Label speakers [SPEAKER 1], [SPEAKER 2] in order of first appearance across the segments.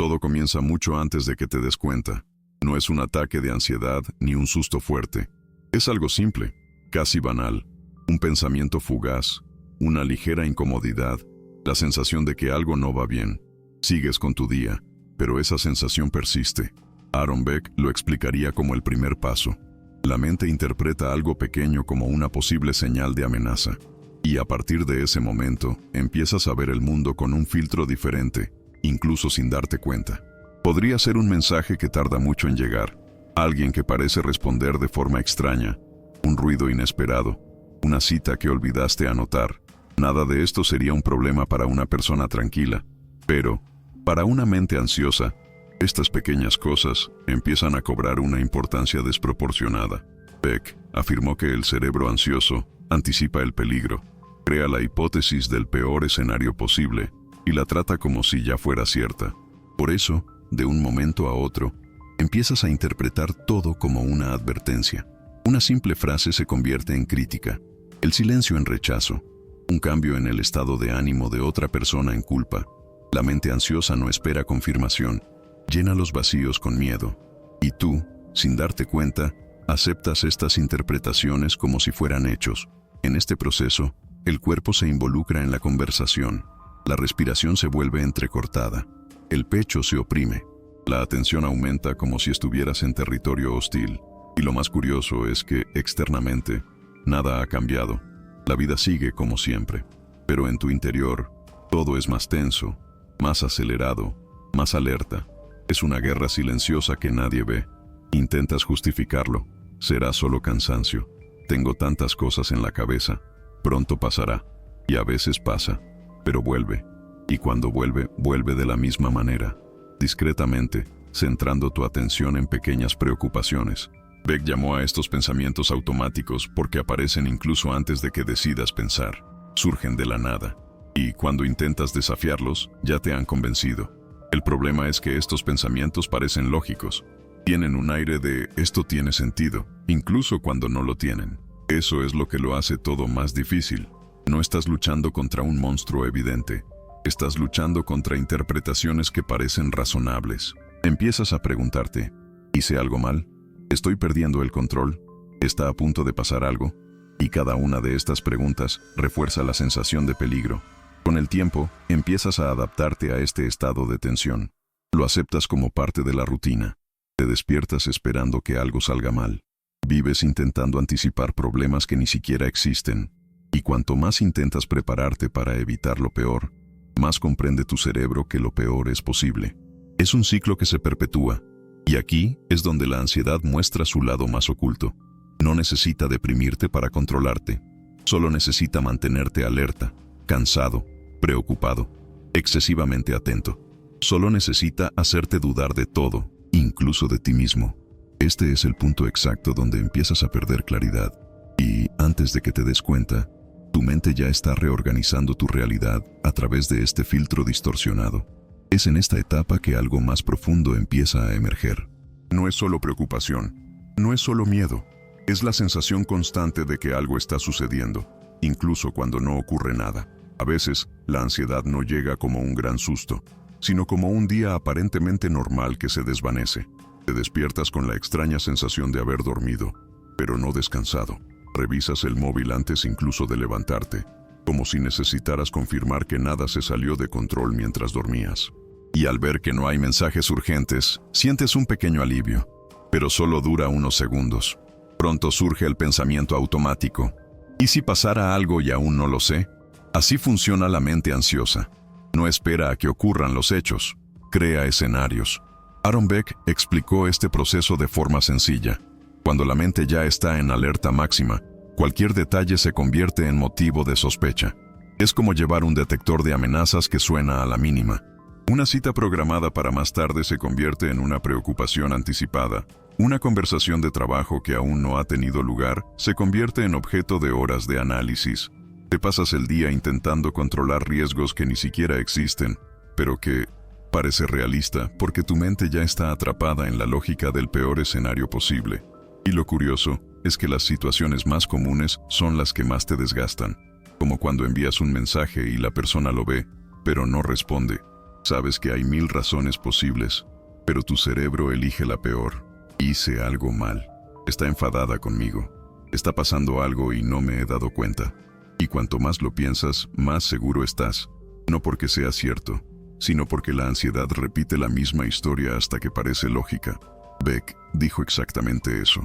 [SPEAKER 1] Todo comienza mucho antes de que te des cuenta. No es un ataque de ansiedad ni un susto fuerte. Es algo simple, casi banal. Un pensamiento fugaz, una ligera incomodidad, la sensación de que algo no va bien. Sigues con tu día, pero esa sensación persiste. Aaron Beck lo explicaría como el primer paso. La mente interpreta algo pequeño como una posible señal de amenaza. Y a partir de ese momento, empiezas a ver el mundo con un filtro diferente, incluso sin darte cuenta. Podría ser un mensaje que tarda mucho en llegar, alguien que parece responder de forma extraña, un ruido inesperado, una cita que olvidaste anotar. Nada de esto sería un problema para una persona tranquila, pero, para una mente ansiosa, estas pequeñas cosas empiezan a cobrar una importancia desproporcionada. Beck afirmó que el cerebro ansioso anticipa el peligro, crea la hipótesis del peor escenario posible y la trata como si ya fuera cierta. Por eso, de un momento a otro, empiezas a interpretar todo como una advertencia. Una simple frase se convierte en crítica, el silencio en rechazo, un cambio en el estado de ánimo de otra persona en culpa. La mente ansiosa no espera confirmación, llena los vacíos con miedo, y tú, sin darte cuenta, aceptas estas interpretaciones como si fueran hechos. En este proceso, el cuerpo se involucra en la conversación, la respiración se vuelve entrecortada, el pecho se oprime, la atención aumenta como si estuvieras en territorio hostil, y lo más curioso es que, externamente, nada ha cambiado. La vida sigue como siempre, pero en tu interior, todo es más tenso, más acelerado, más alerta. Es una guerra silenciosa que nadie ve. Intentas justificarlo, será solo cansancio. Tengo tantas cosas en la cabeza, pronto pasará. Y a veces pasa, pero vuelve. Y cuando vuelve, vuelve de la misma manera, discretamente, centrando tu atención en pequeñas preocupaciones. Beck llamó a estos pensamientos automáticos porque aparecen incluso antes de que decidas pensar. Surgen de la nada, y cuando intentas desafiarlos, ya te han convencido. El problema es que estos pensamientos parecen lógicos. Tienen un aire de «esto tiene sentido», incluso cuando no lo tienen. Eso es lo que lo hace todo más difícil. No estás luchando contra un monstruo evidente. Estás luchando contra interpretaciones que parecen razonables. Empiezas a preguntarte, ¿hice algo mal? ¿Estoy perdiendo el control? ¿Está a punto de pasar algo? Y cada una de estas preguntas refuerza la sensación de peligro. Con el tiempo, empiezas a adaptarte a este estado de tensión. Lo aceptas como parte de la rutina. Te despiertas esperando que algo salga mal. Vives intentando anticipar problemas que ni siquiera existen. Y cuanto más intentas prepararte para evitar lo peor, más comprende tu cerebro que lo peor es posible. Es un ciclo que se perpetúa. Y aquí es donde la ansiedad muestra su lado más oculto. No necesita deprimirte para controlarte. Solo necesita mantenerte alerta, cansado, preocupado, excesivamente atento. Solo necesita hacerte dudar de todo, incluso de ti mismo. Este es el punto exacto donde empiezas a perder claridad. Y, antes de que te des cuenta, tu mente ya está reorganizando tu realidad a través de este filtro distorsionado. Es en esta etapa que algo más profundo empieza a emerger. No es solo preocupación, no es solo miedo, es la sensación constante de que algo está sucediendo, incluso cuando no ocurre nada. A veces, la ansiedad no llega como un gran susto, sino como un día aparentemente normal que se desvanece. Te despiertas con la extraña sensación de haber dormido, pero no descansado. Revisas el móvil antes incluso de levantarte, como si necesitaras confirmar que nada se salió de control mientras dormías. Y al ver que no hay mensajes urgentes, sientes un pequeño alivio, pero solo dura unos segundos. Pronto surge el pensamiento automático. ¿Y si pasara algo y aún no lo sé? Así funciona la mente ansiosa. No espera a que ocurran los hechos, crea escenarios. Aaron Beck explicó este proceso de forma sencilla. Cuando la mente ya está en alerta máxima, cualquier detalle se convierte en motivo de sospecha. Es como llevar un detector de amenazas que suena a la mínima. Una cita programada para más tarde se convierte en una preocupación anticipada. Una conversación de trabajo que aún no ha tenido lugar se convierte en objeto de horas de análisis. Te pasas el día intentando controlar riesgos que ni siquiera existen, pero que parece realista porque tu mente ya está atrapada en la lógica del peor escenario posible. Y lo curioso es que las situaciones más comunes son las que más te desgastan, como cuando envías un mensaje y la persona lo ve, pero no responde. Sabes que hay 1000 razones posibles, pero tu cerebro elige la peor. Hice algo mal. Está enfadada conmigo. Está pasando algo y no me he dado cuenta. Y cuanto más lo piensas, más seguro estás. No porque sea cierto, sino porque la ansiedad repite la misma historia hasta que parece lógica. Beck dijo exactamente eso.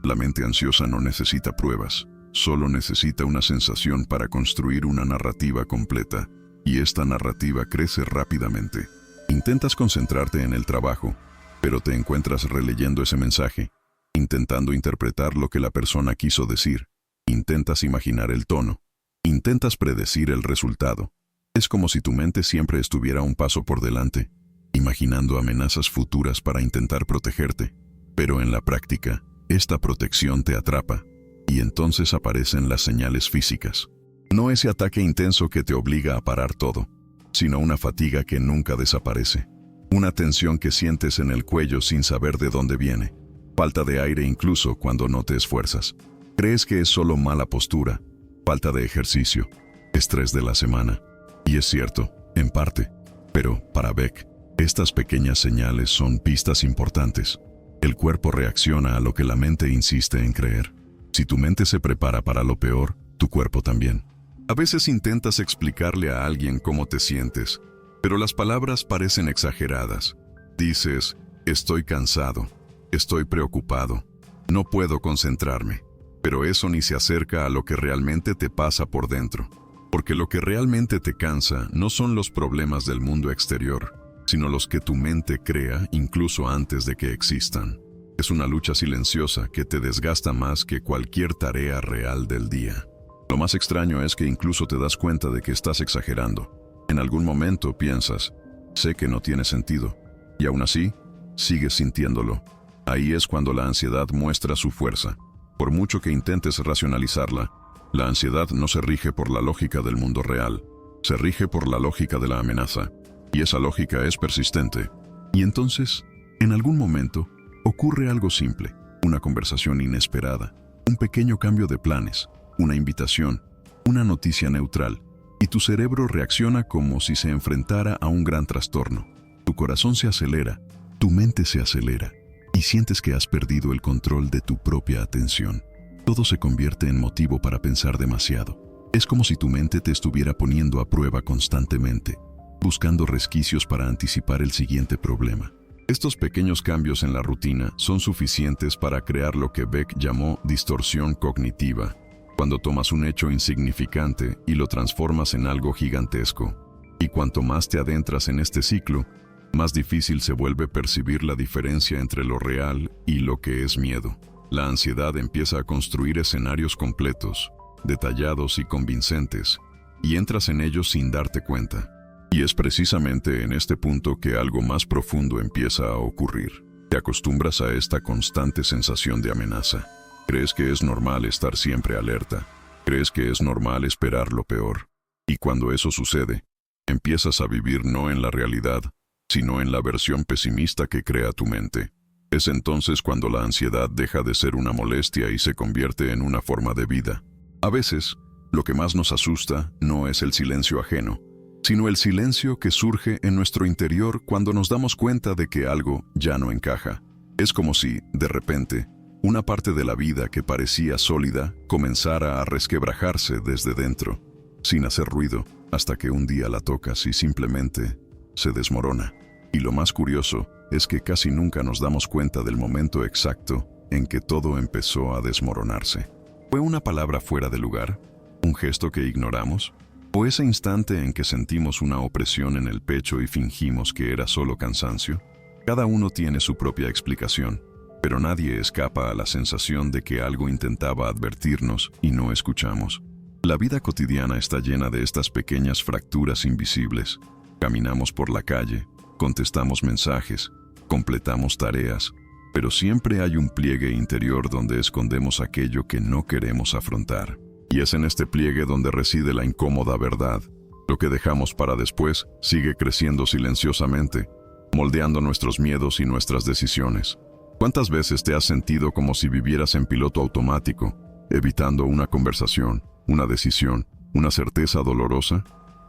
[SPEAKER 1] La mente ansiosa no necesita pruebas, solo necesita una sensación para construir una narrativa completa. Y esta narrativa crece rápidamente. Intentas concentrarte en el trabajo, pero te encuentras releyendo ese mensaje, intentando interpretar lo que la persona quiso decir. Intentas imaginar el tono. Intentas predecir el resultado. Es como si tu mente siempre estuviera un paso por delante, imaginando amenazas futuras para intentar protegerte. Pero en la práctica, esta protección te atrapa, y entonces aparecen las señales físicas. No ese ataque intenso que te obliga a parar todo, sino una fatiga que nunca desaparece. Una tensión que sientes en el cuello sin saber de dónde viene. Falta de aire incluso cuando no te esfuerzas. Crees que es solo mala postura, falta de ejercicio, estrés de la semana. Y es cierto, en parte. Pero, para Beck, estas pequeñas señales son pistas importantes. El cuerpo reacciona a lo que la mente insiste en creer. Si tu mente se prepara para lo peor, tu cuerpo también. A veces intentas explicarle a alguien cómo te sientes, pero las palabras parecen exageradas. Dices, estoy cansado, estoy preocupado, no puedo concentrarme. Pero eso ni se acerca a lo que realmente te pasa por dentro. Porque lo que realmente te cansa no son los problemas del mundo exterior, sino los que tu mente crea incluso antes de que existan. Es una lucha silenciosa que te desgasta más que cualquier tarea real del día. Lo más extraño es que incluso te das cuenta de que estás exagerando. En algún momento piensas, sé que no tiene sentido, y aún así, sigues sintiéndolo. Ahí es cuando la ansiedad muestra su fuerza. Por mucho que intentes racionalizarla, la ansiedad no se rige por la lógica del mundo real, se rige por la lógica de la amenaza, y esa lógica es persistente. Y entonces, en algún momento, ocurre algo simple, una conversación inesperada, un pequeño cambio de planes, una invitación, una noticia neutral, y tu cerebro reacciona como si se enfrentara a un gran trastorno. Tu corazón se acelera, tu mente se acelera, y sientes que has perdido el control de tu propia atención. Todo se convierte en motivo para pensar demasiado. Es como si tu mente te estuviera poniendo a prueba constantemente, buscando resquicios para anticipar el siguiente problema. Estos pequeños cambios en la rutina son suficientes para crear lo que Beck llamó distorsión cognitiva, cuando tomas un hecho insignificante y lo transformas en algo gigantesco. Y cuanto más te adentras en este ciclo, más difícil se vuelve percibir la diferencia entre lo real y lo que es miedo. La ansiedad empieza a construir escenarios completos, detallados y convincentes, y entras en ellos sin darte cuenta. Y es precisamente en este punto que algo más profundo empieza a ocurrir. Te acostumbras a esta constante sensación de amenaza. Crees que es normal estar siempre alerta. Crees que es normal esperar lo peor. Y cuando eso sucede, empiezas a vivir no en la realidad, sino en la versión pesimista que crea tu mente. Es entonces cuando la ansiedad deja de ser una molestia y se convierte en una forma de vida. A veces, lo que más nos asusta no es el silencio ajeno, sino el silencio que surge en nuestro interior cuando nos damos cuenta de que algo ya no encaja. Es como si, de repente, una parte de la vida que parecía sólida comenzara a resquebrajarse desde dentro, sin hacer ruido, hasta que un día la tocas y simplemente se desmorona. Y lo más curioso es que casi nunca nos damos cuenta del momento exacto en que todo empezó a desmoronarse. ¿Fue una palabra fuera de lugar? ¿Un gesto que ignoramos? ¿O ese instante en que sentimos una opresión en el pecho y fingimos que era solo cansancio? Cada uno tiene su propia explicación, pero nadie escapa a la sensación de que algo intentaba advertirnos y no escuchamos. La vida cotidiana está llena de estas pequeñas fracturas invisibles. Caminamos por la calle, contestamos mensajes, completamos tareas, pero siempre hay un pliegue interior donde escondemos aquello que no queremos afrontar. Y es en este pliegue donde reside la incómoda verdad. Lo que dejamos para después sigue creciendo silenciosamente, moldeando nuestros miedos y nuestras decisiones. ¿Cuántas veces te has sentido como si vivieras en piloto automático, evitando una conversación, una decisión, una certeza dolorosa?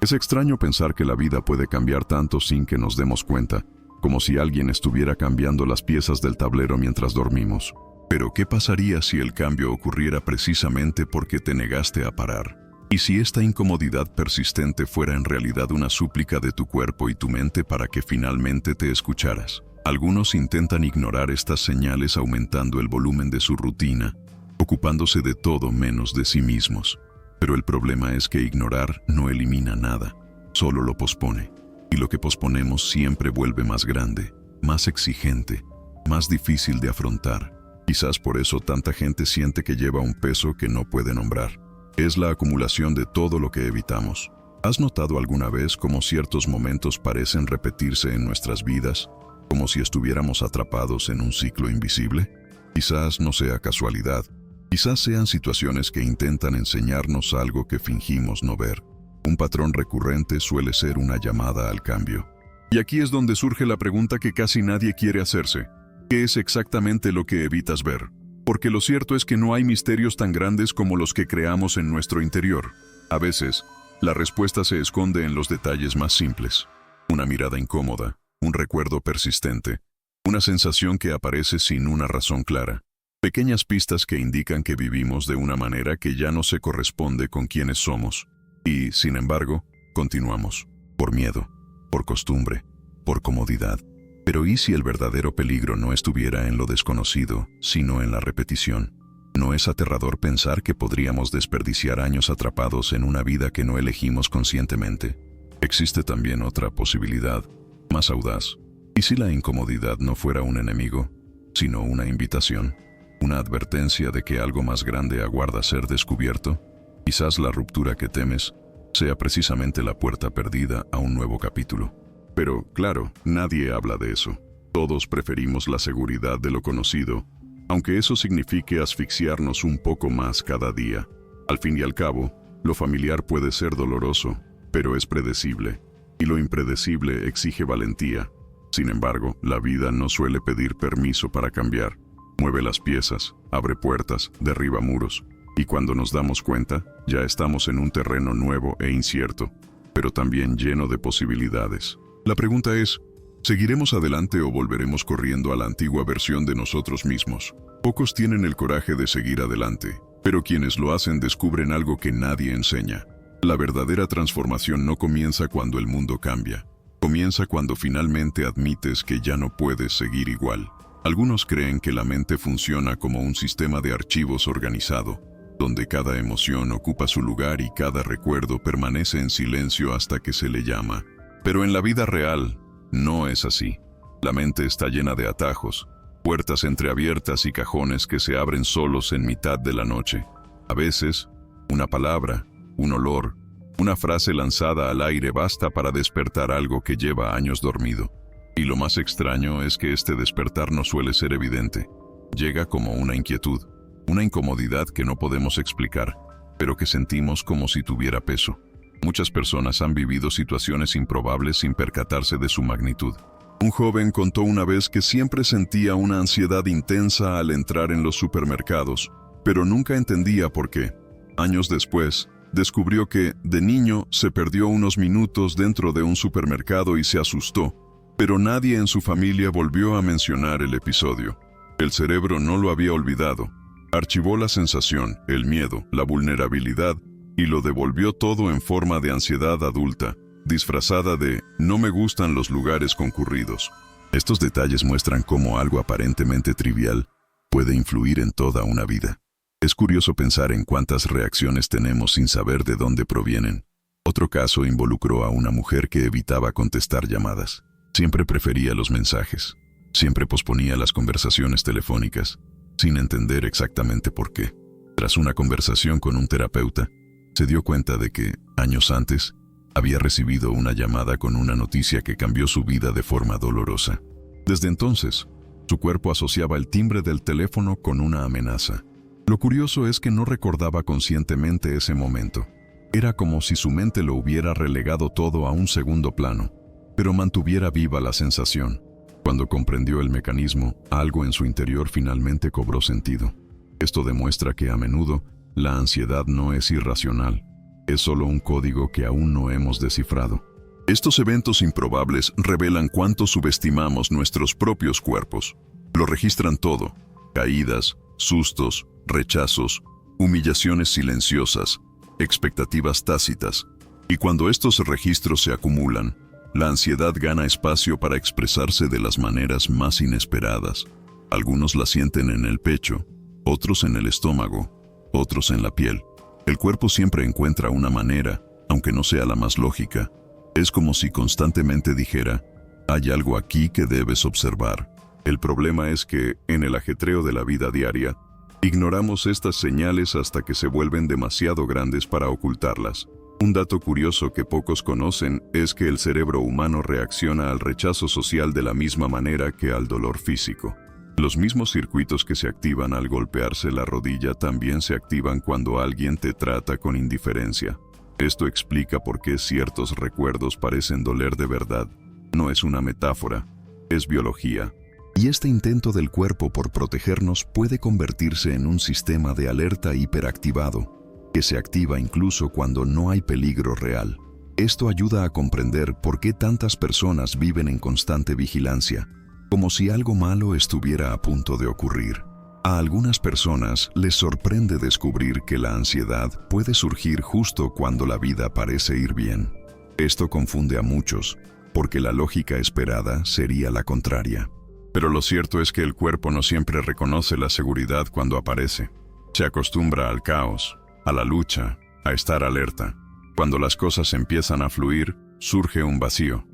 [SPEAKER 1] Es extraño pensar que la vida puede cambiar tanto sin que nos demos cuenta, como si alguien estuviera cambiando las piezas del tablero mientras dormimos. Pero ¿qué pasaría si el cambio ocurriera precisamente porque te negaste a parar? ¿Y si esta incomodidad persistente fuera en realidad una súplica de tu cuerpo y tu mente para que finalmente te escucharas? Algunos intentan ignorar estas señales aumentando el volumen de su rutina, ocupándose de todo menos de sí mismos. Pero el problema es que ignorar no elimina nada, solo lo pospone. Y lo que posponemos siempre vuelve más grande, más exigente, más difícil de afrontar. Quizás por eso tanta gente siente que lleva un peso que no puede nombrar. Es la acumulación de todo lo que evitamos. ¿Has notado alguna vez cómo ciertos momentos parecen repetirse en nuestras vidas, como si estuviéramos atrapados en un ciclo invisible? Quizás no sea casualidad. Quizás sean situaciones que intentan enseñarnos algo que fingimos no ver. Un patrón recurrente suele ser una llamada al cambio. Y aquí es donde surge la pregunta que casi nadie quiere hacerse. ¿Qué es exactamente lo que evitas ver? Porque lo cierto es que no hay misterios tan grandes como los que creamos en nuestro interior. A veces, la respuesta se esconde en los detalles más simples. Una mirada incómoda, un recuerdo persistente, una sensación que aparece sin una razón clara. Pequeñas pistas que indican que vivimos de una manera que ya no se corresponde con quienes somos. Y, sin embargo, continuamos. Por miedo, por costumbre, por comodidad. Pero ¿y si el verdadero peligro no estuviera en lo desconocido, sino en la repetición? ¿No es aterrador pensar que podríamos desperdiciar años atrapados en una vida que no elegimos conscientemente? Existe también otra posibilidad, más audaz. ¿Y si la incomodidad no fuera un enemigo, sino una invitación? ¿Una advertencia de que algo más grande aguarda ser descubierto? Quizás la ruptura que temes sea precisamente la puerta perdida a un nuevo capítulo. Pero, claro, nadie habla de eso. Todos preferimos la seguridad de lo conocido, aunque eso signifique asfixiarnos un poco más cada día. Al fin y al cabo, lo familiar puede ser doloroso, pero es predecible, y lo impredecible exige valentía. Sin embargo, la vida no suele pedir permiso para cambiar. Mueve las piezas, abre puertas, derriba muros, y cuando nos damos cuenta, ya estamos en un terreno nuevo e incierto, pero también lleno de posibilidades. La pregunta es, ¿seguiremos adelante o volveremos corriendo a la antigua versión de nosotros mismos? Pocos tienen el coraje de seguir adelante, pero quienes lo hacen descubren algo que nadie enseña. La verdadera transformación no comienza cuando el mundo cambia. Comienza cuando finalmente admites que ya no puedes seguir igual. Algunos creen que la mente funciona como un sistema de archivos organizado, donde cada emoción ocupa su lugar y cada recuerdo permanece en silencio hasta que se le llama. Pero en la vida real, no es así. La mente está llena de atajos, puertas entreabiertas y cajones que se abren solos en mitad de la noche. A veces, una palabra, un olor, una frase lanzada al aire basta para despertar algo que lleva años dormido. Y lo más extraño es que este despertar no suele ser evidente. Llega como una inquietud, una incomodidad que no podemos explicar, pero que sentimos como si tuviera peso. Muchas personas han vivido situaciones improbables sin percatarse de su magnitud. Un joven contó una vez que siempre sentía una ansiedad intensa al entrar en los supermercados, pero nunca entendía por qué. Años después, descubrió que, de niño, se perdió unos minutos dentro de un supermercado y se asustó, pero nadie en su familia volvió a mencionar el episodio. El cerebro no lo había olvidado. Archivó la sensación, el miedo, la vulnerabilidad, y lo devolvió todo en forma de ansiedad adulta, disfrazada de «no me gustan los lugares concurridos». Estos detalles muestran cómo algo aparentemente trivial puede influir en toda una vida. Es curioso pensar en cuántas reacciones tenemos sin saber de dónde provienen. Otro caso involucró a una mujer que evitaba contestar llamadas. Siempre prefería los mensajes. Siempre posponía las conversaciones telefónicas, sin entender exactamente por qué. Tras una conversación con un terapeuta, se dio cuenta de que, años antes, había recibido una llamada con una noticia que cambió su vida de forma dolorosa. Desde entonces, su cuerpo asociaba el timbre del teléfono con una amenaza. Lo curioso es que no recordaba conscientemente ese momento. Era como si su mente lo hubiera relegado todo a un segundo plano, pero mantuviera viva la sensación. Cuando comprendió el mecanismo, algo en su interior finalmente cobró sentido. Esto demuestra que a menudo la ansiedad no es irracional, Es solo un código que aún no hemos descifrado. Estos eventos improbables revelan cuánto subestimamos nuestros propios cuerpos. Lo registran todo: caídas, sustos, rechazos, humillaciones silenciosas, expectativas tácitas. Y cuando estos registros se acumulan, la ansiedad gana espacio para expresarse de las maneras más inesperadas. Algunos la sienten en el pecho, otros en el estómago, otros en la piel. El cuerpo siempre encuentra una manera, aunque no sea la más lógica. Es como si constantemente dijera: hay algo aquí que debes observar. El problema es que, en el ajetreo de la vida diaria, ignoramos estas señales hasta que se vuelven demasiado grandes para ocultarlas. Un dato curioso que pocos conocen es que el cerebro humano reacciona al rechazo social de la misma manera que al dolor físico. Los mismos circuitos que se activan al golpearse la rodilla también se activan cuando alguien te trata con indiferencia. Esto explica por qué ciertos recuerdos parecen doler de verdad. No es una metáfora, es biología. Y este intento del cuerpo por protegernos puede convertirse en un sistema de alerta hiperactivado, que se activa incluso cuando no hay peligro real. Esto ayuda a comprender por qué tantas personas viven en constante vigilancia, como si algo malo estuviera a punto de ocurrir. A algunas personas les sorprende descubrir que la ansiedad puede surgir justo cuando la vida parece ir bien. Esto confunde a muchos, porque la lógica esperada sería la contraria. Pero lo cierto es que el cuerpo no siempre reconoce la seguridad cuando aparece. Se acostumbra al caos, a la lucha, a estar alerta. Cuando las cosas empiezan a fluir, surge un vacío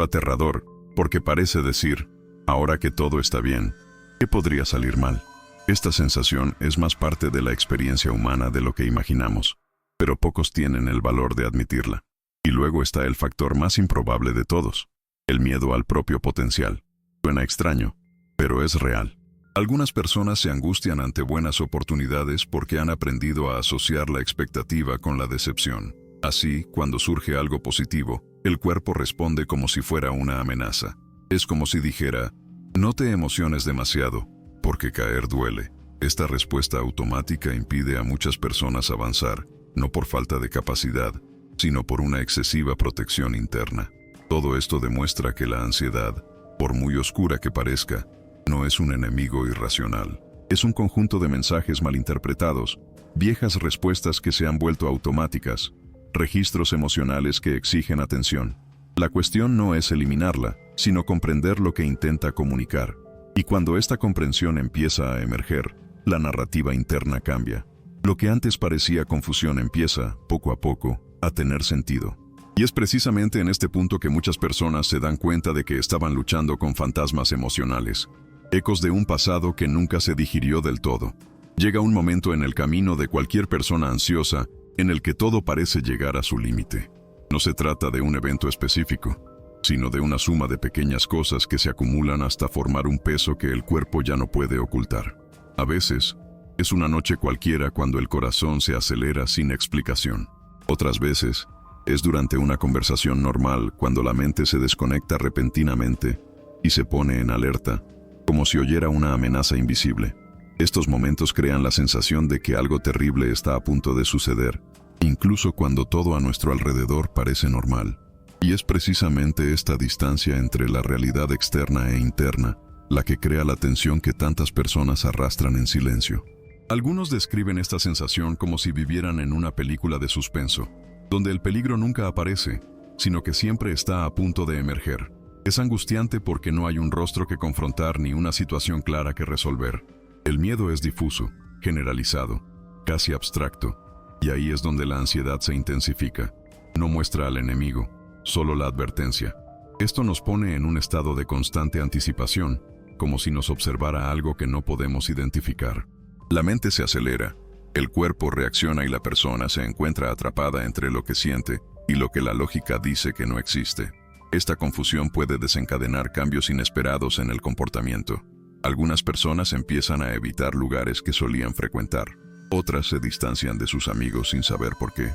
[SPEAKER 1] aterrador, porque parece decir: ahora que todo está bien, ¿qué podría salir mal? Esta sensación es más parte de la experiencia humana de lo que imaginamos, pero pocos tienen el valor de admitirla. Y luego está el factor más improbable de todos: el miedo al propio potencial. Suena extraño, pero es real. Algunas personas se angustian ante buenas oportunidades porque han aprendido a asociar la expectativa con la decepción. Así, cuando surge algo positivo, el cuerpo responde como si fuera una amenaza. Es como si dijera: no te emociones demasiado, porque caer duele. Esta respuesta automática impide a muchas personas avanzar, no por falta de capacidad, sino por una excesiva protección interna. Todo esto demuestra que la ansiedad, por muy oscura que parezca, no es un enemigo irracional. Es un conjunto de mensajes malinterpretados, viejas respuestas que se han vuelto automáticas, registros emocionales que exigen atención. La cuestión no es eliminarla, sino comprender lo que intenta comunicar. Y cuando esta comprensión empieza a emerger, la narrativa interna cambia. Lo que antes parecía confusión empieza, poco a poco, a tener sentido. Y es precisamente en este punto que muchas personas se dan cuenta de que estaban luchando con fantasmas emocionales, ecos de un pasado que nunca se digirió del todo. Llega un momento en el camino de cualquier persona ansiosa en el que todo parece llegar a su límite. No se trata de un evento específico, sino de una suma de pequeñas cosas que se acumulan hasta formar un peso que el cuerpo ya no puede ocultar. A veces, es una noche cualquiera cuando el corazón se acelera sin explicación. Otras veces, es durante una conversación normal cuando la mente se desconecta repentinamente y se pone en alerta, como si oyera una amenaza invisible. Estos momentos crean la sensación de que algo terrible está a punto de suceder, incluso cuando todo a nuestro alrededor parece normal. Y es precisamente esta distancia entre la realidad externa e interna la que crea la tensión que tantas personas arrastran en silencio. Algunos describen esta sensación como si vivieran en una película de suspenso, donde el peligro nunca aparece, sino que siempre está a punto de emerger. Es angustiante porque no hay un rostro que confrontar ni una situación clara que resolver. El miedo es difuso, generalizado, casi abstracto, y ahí es donde la ansiedad se intensifica. No muestra al enemigo, solo la advertencia. Esto nos pone en un estado de constante anticipación, como si nos observara algo que no podemos identificar. La mente se acelera, el cuerpo reacciona y la persona se encuentra atrapada entre lo que siente y lo que la lógica dice que no existe. Esta confusión puede desencadenar cambios inesperados en el comportamiento. Algunas personas empiezan a evitar lugares que solían frecuentar. Otras se distancian de sus amigos sin saber por qué.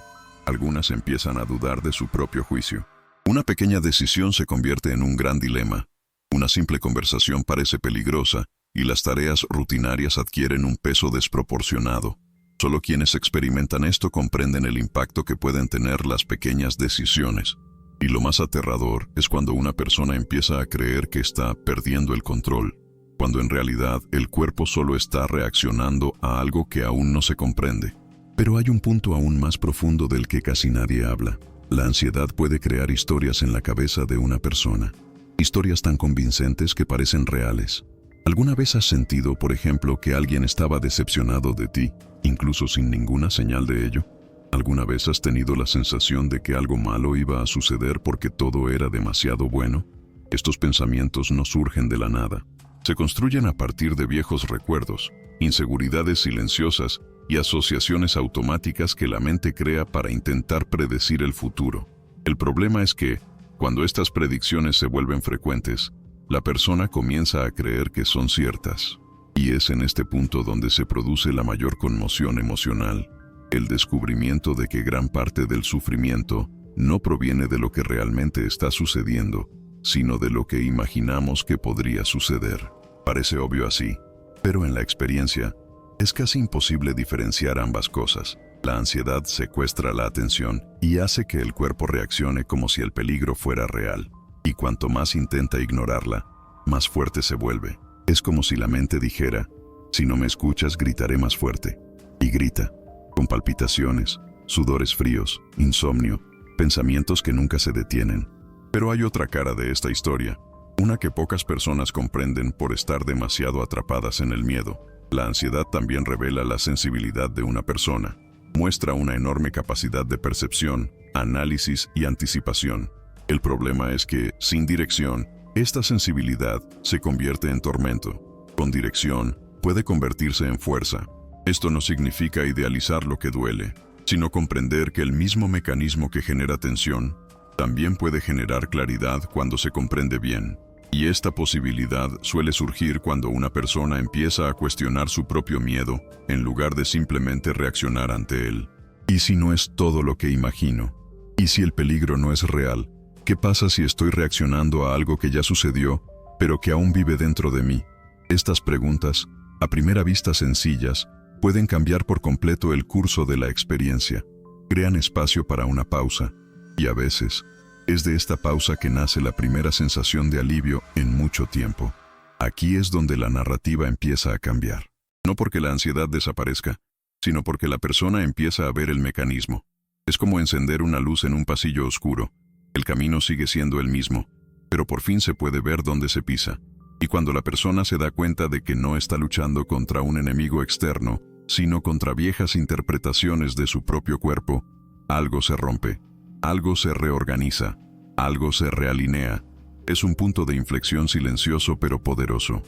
[SPEAKER 1] Algunas empiezan a dudar de su propio juicio. Una pequeña decisión se convierte en un gran dilema. Una simple conversación parece peligrosa y las tareas rutinarias adquieren un peso desproporcionado. Solo quienes experimentan esto comprenden el impacto que pueden tener las pequeñas decisiones. Y lo más aterrador es cuando una persona empieza a creer que está perdiendo el control, cuando en realidad el cuerpo solo está reaccionando a algo que aún no se comprende. Pero hay un punto aún más profundo del que casi nadie habla. La ansiedad puede crear historias en la cabeza de una persona. Historias tan convincentes que parecen reales. ¿Alguna vez has sentido, por ejemplo, que alguien estaba decepcionado de ti, incluso sin ninguna señal de ello? ¿Alguna vez has tenido la sensación de que algo malo iba a suceder porque todo era demasiado bueno? Estos pensamientos no surgen de la nada. Se construyen a partir de viejos recuerdos, inseguridades silenciosas y asociaciones automáticas que la mente crea para intentar predecir el futuro. El problema es que, cuando estas predicciones se vuelven frecuentes, la persona comienza a creer que son ciertas. Y es en este punto donde se produce la mayor conmoción emocional, el descubrimiento de que gran parte del sufrimiento no proviene de lo que realmente está sucediendo, sino de lo que imaginamos que podría suceder. Parece obvio así, pero en la experiencia, es casi imposible diferenciar ambas cosas. La ansiedad secuestra la atención y hace que el cuerpo reaccione como si el peligro fuera real. Y cuanto más intenta ignorarla, más fuerte se vuelve. Es como si la mente dijera, si no me escuchas, gritaré más fuerte. Y grita, con palpitaciones, sudores fríos, insomnio, pensamientos que nunca se detienen. Pero hay otra cara de esta historia, una que pocas personas comprenden por estar demasiado atrapadas en el miedo. La ansiedad también revela la sensibilidad de una persona. Muestra una enorme capacidad de percepción, análisis y anticipación. El problema es que, sin dirección, esta sensibilidad se convierte en tormento. Con dirección, puede convertirse en fuerza. Esto no significa idealizar lo que duele, sino comprender que el mismo mecanismo que genera tensión también puede generar claridad cuando se comprende bien. Y esta posibilidad suele surgir cuando una persona empieza a cuestionar su propio miedo en lugar de simplemente reaccionar ante él. ¿Y si no es todo lo que imagino? ¿Y si el peligro no es real? ¿Qué pasa si estoy reaccionando a algo que ya sucedió, pero que aún vive dentro de mí? Estas preguntas, a primera vista sencillas, pueden cambiar por completo el curso de la experiencia. Crean espacio para una pausa, y a veces, es de esta pausa que nace la primera sensación de alivio en mucho tiempo. Aquí es donde la narrativa empieza a cambiar. No porque la ansiedad desaparezca, sino porque la persona empieza a ver el mecanismo. Es como encender una luz en un pasillo oscuro. El camino sigue siendo el mismo, pero por fin se puede ver dónde se pisa. Y cuando la persona se da cuenta de que no está luchando contra un enemigo externo, sino contra viejas interpretaciones de su propio cuerpo, algo se rompe, algo se reorganiza, algo se realinea. Es un punto de inflexión silencioso pero poderoso.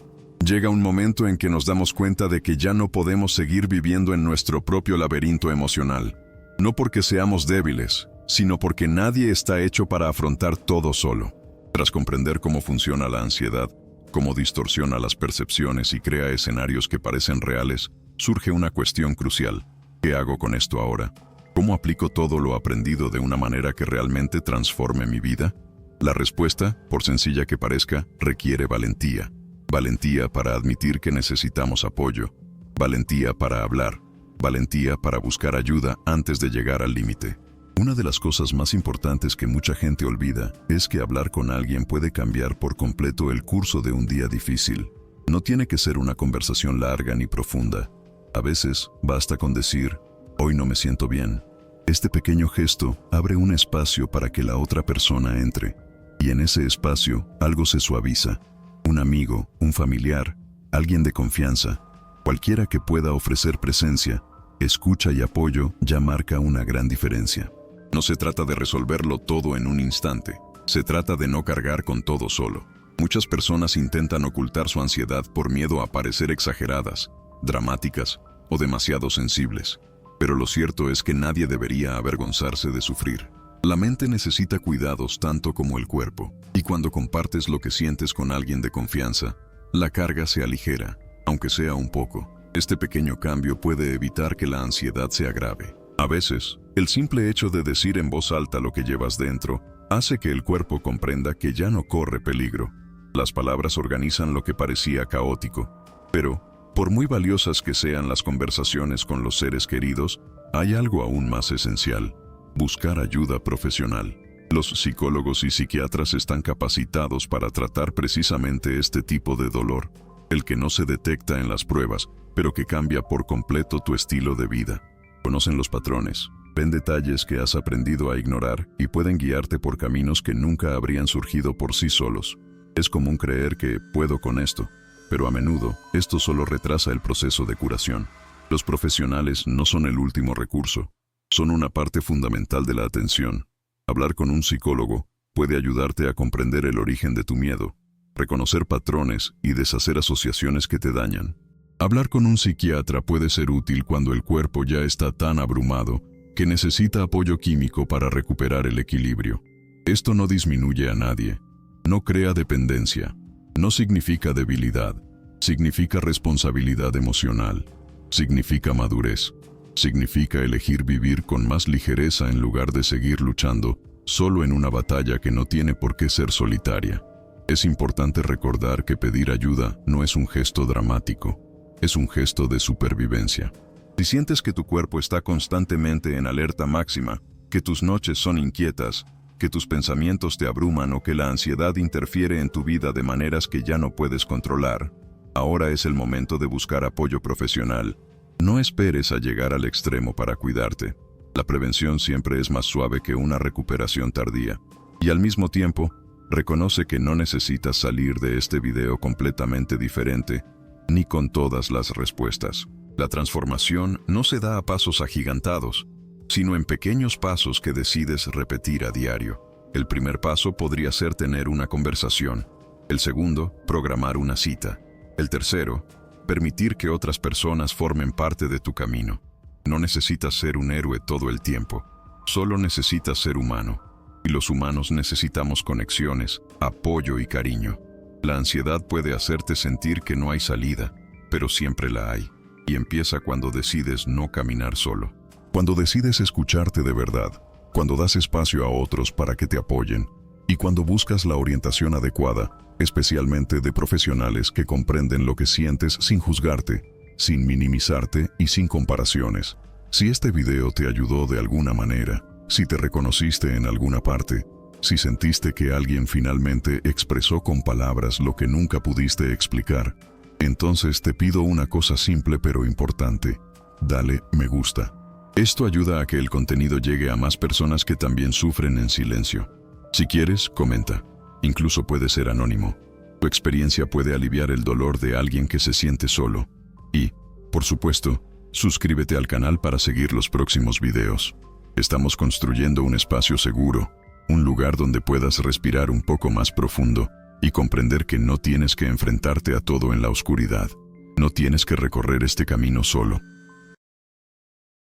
[SPEAKER 1] Llega un momento en que nos damos cuenta de que ya no podemos seguir viviendo en nuestro propio laberinto emocional. No porque seamos débiles, sino porque nadie está hecho para afrontar todo solo. Tras comprender cómo funciona la ansiedad, cómo distorsiona las percepciones y crea escenarios que parecen reales, surge una cuestión crucial. ¿Qué hago con esto ahora? ¿Cómo aplico todo lo aprendido de una manera que realmente transforme mi vida? La respuesta, por sencilla que parezca, requiere valentía. Valentía para admitir que necesitamos apoyo. Valentía para hablar. Valentía para buscar ayuda antes de llegar al límite. Una de las cosas más importantes que mucha gente olvida es que hablar con alguien puede cambiar por completo el curso de un día difícil. No tiene que ser una conversación larga ni profunda. A veces basta con decir, hoy no me siento bien. Este pequeño gesto abre un espacio para que la otra persona entre. Y en ese espacio algo se suaviza. Un amigo, un familiar, alguien de confianza, cualquiera que pueda ofrecer presencia, escucha y apoyo ya marca una gran diferencia. No se trata de resolverlo todo en un instante. Se trata de no cargar con todo solo. Muchas personas intentan ocultar su ansiedad por miedo a parecer exageradas, dramáticas o demasiado sensibles. Pero lo cierto es que nadie debería avergonzarse de sufrir. La mente necesita cuidados tanto como el cuerpo. Y cuando compartes lo que sientes con alguien de confianza, la carga se aligera, aunque sea un poco. Este pequeño cambio puede evitar que la ansiedad se agrave. A veces, el simple hecho de decir en voz alta lo que llevas dentro hace que el cuerpo comprenda que ya no corre peligro. Las palabras organizan lo que parecía caótico, pero Por muy valiosas que sean las conversaciones con los seres queridos, hay algo aún más esencial: buscar ayuda profesional. Los psicólogos y psiquiatras están capacitados para tratar precisamente este tipo de dolor, el que no se detecta en las pruebas, pero que cambia por completo tu estilo de vida. Conocen los patrones, ven detalles que has aprendido a ignorar y pueden guiarte por caminos que nunca habrían surgido por sí solos. Es común creer que puedo con esto, pero a menudo esto solo retrasa el proceso de curación. Los profesionales no son el último recurso, son una parte fundamental de la atención. Hablar con un psicólogo puede ayudarte a comprender el origen de tu miedo, reconocer patrones y deshacer asociaciones que te dañan. Hablar con un psiquiatra puede ser útil cuando el cuerpo ya está tan abrumado que necesita apoyo químico para recuperar el equilibrio. Esto no disminuye a nadie, no crea dependencia, no significa debilidad, significa responsabilidad emocional, significa madurez, significa elegir vivir con más ligereza en lugar de seguir luchando solo en una batalla que no tiene por qué ser solitaria. Es importante recordar que pedir ayuda no es un gesto dramático, es un gesto de supervivencia. Si sientes que tu cuerpo está constantemente en alerta máxima, que tus noches son inquietas, que tus pensamientos te abruman o que la ansiedad interfiere en tu vida de maneras que ya no puedes controlar, ahora es el momento de buscar apoyo profesional. No esperes a llegar al extremo para cuidarte. La prevención siempre es más suave que una recuperación tardía. Y al mismo tiempo, reconoce que no necesitas salir de este video completamente diferente, ni con todas las respuestas. La transformación no se da a pasos agigantados, sino en pequeños pasos que decides repetir a diario. El primer paso podría ser tener una conversación. El segundo, programar una cita. El tercero, permitir que otras personas formen parte de tu camino. No necesitas ser un héroe todo el tiempo, solo necesitas ser humano. Y los humanos necesitamos conexiones, apoyo y cariño. La ansiedad puede hacerte sentir que no hay salida, pero siempre la hay. Y empieza cuando decides no caminar solo. Cuando decides escucharte de verdad, cuando das espacio a otros para que te apoyen, y cuando buscas la orientación adecuada, especialmente de profesionales que comprenden lo que sientes sin juzgarte, sin minimizarte y sin comparaciones. Si este video te ayudó de alguna manera, si te reconociste en alguna parte, si sentiste que alguien finalmente expresó con palabras lo que nunca pudiste explicar, entonces te pido una cosa simple pero importante: dale me gusta. Esto ayuda a que el contenido llegue a más personas que también sufren en silencio. Si quieres, comenta. Incluso puede ser anónimo. Tu experiencia puede aliviar el dolor de alguien que se siente solo. Y, por supuesto, suscríbete al canal para seguir los próximos videos. Estamos construyendo un espacio seguro, un lugar donde puedas respirar un poco más profundo y comprender que no tienes que enfrentarte a todo en la oscuridad. No tienes que recorrer este camino solo.